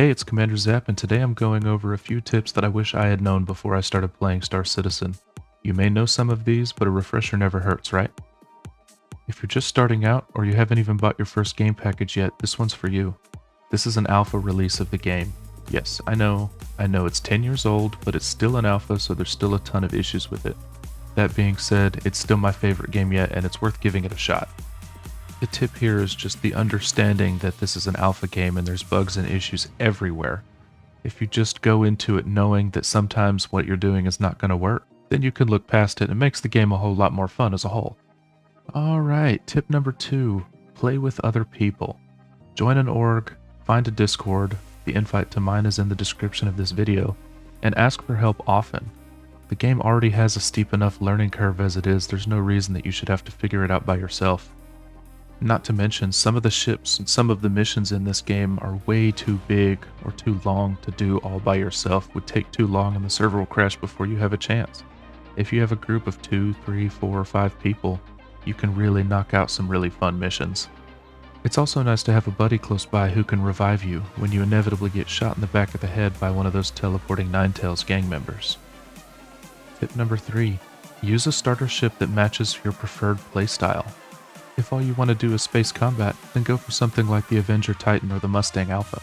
Hey, it's Commander Zap, and today I'm going over a few tips that I wish I had known before I started playing Star Citizen. You may know some of these, but a refresher never hurts, right? If you're just starting out, or you haven't even bought your first game package yet, this one's for you. This is an alpha release of the game. Yes, I know it's 10 years old, but it's still an alpha, so there's still a ton of issues with it. That being said, it's still my favorite game yet, and it's worth giving it a shot. The tip here is just the understanding that this is an alpha game and there's bugs and issues everywhere. If you just go into it knowing that sometimes what you're doing is not going to work, then you can look past it and it makes the game a whole lot more fun as a whole. Alright, tip number 2, play with other people. Join an org, find a Discord, the invite to mine is in the description of this video, and ask for help often. The game already has a steep enough learning curve as it is, there's no reason that you should have to figure it out by yourself. Not to mention, some of the ships and some of the missions in this game are way too big or too long to do all by yourself, would take too long and the server will crash before you have a chance. If you have a group of 2, 3, 4, or 5 people, you can really knock out some really fun missions. It's also nice to have a buddy close by who can revive you when you inevitably get shot in the back of the head by one of those teleporting Ninetales gang members. Tip number 3, use a starter ship that matches your preferred playstyle. If all you want to do is space combat, then go for something like the Avenger Titan or the Mustang Alpha.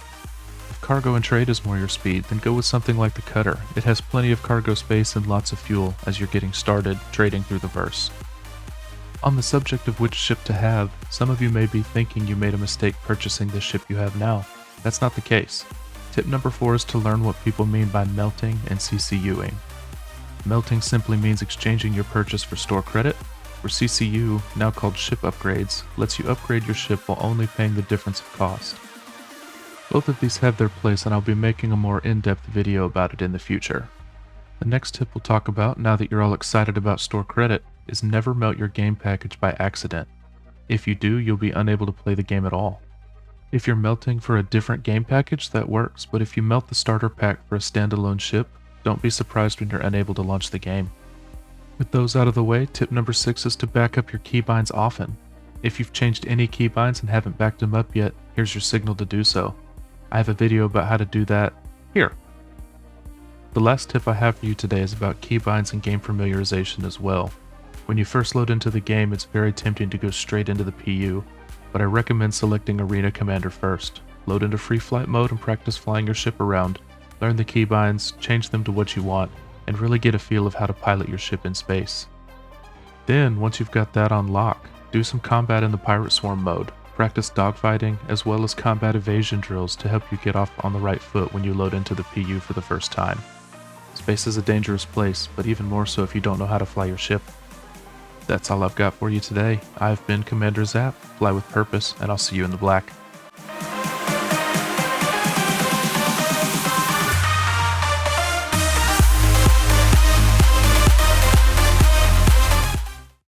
If cargo and trade is more your speed, then go with something like the Cutter. It has plenty of cargo space and lots of fuel as you're getting started trading through the verse. On the subject of which ship to have, some of you may be thinking you made a mistake purchasing the ship you have now. That's not the case. Tip number 4 is to learn what people mean by melting and CCUing. Melting simply means exchanging your purchase for store credit, where CCU, now called ship upgrades, lets you upgrade your ship while only paying the difference of cost. Both of these have their place and I'll be making a more in-depth video about it in the future. The next tip we'll talk about, now that you're all excited about store credit, is never melt your game package by accident. If you do, you'll be unable to play the game at all. If you're melting for a different game package, that works, but if you melt the starter pack for a standalone ship, don't be surprised when you're unable to launch the game. With those out of the way, tip number 6 is to back up your keybinds often. If you've changed any keybinds and haven't backed them up yet, here's your signal to do so. I have a video about how to do that here. The last tip I have for you today is about keybinds and game familiarization as well. When you first load into the game, it's very tempting to go straight into the PU, but I recommend selecting Arena Commander first. Load into free flight mode and practice flying your ship around. Learn the keybinds, change them to what you want, and really get a feel of how to pilot your ship in space. Then, once you've got that on lock, do some combat in the Pirate Swarm mode. Practice dogfighting as well as combat evasion drills to help you get off on the right foot when you load into the PU for the first time. Space is a dangerous place, but even more so if you don't know how to fly your ship. That's all I've got for you today. I've been Commander Zap, fly with purpose, and I'll see you in the black.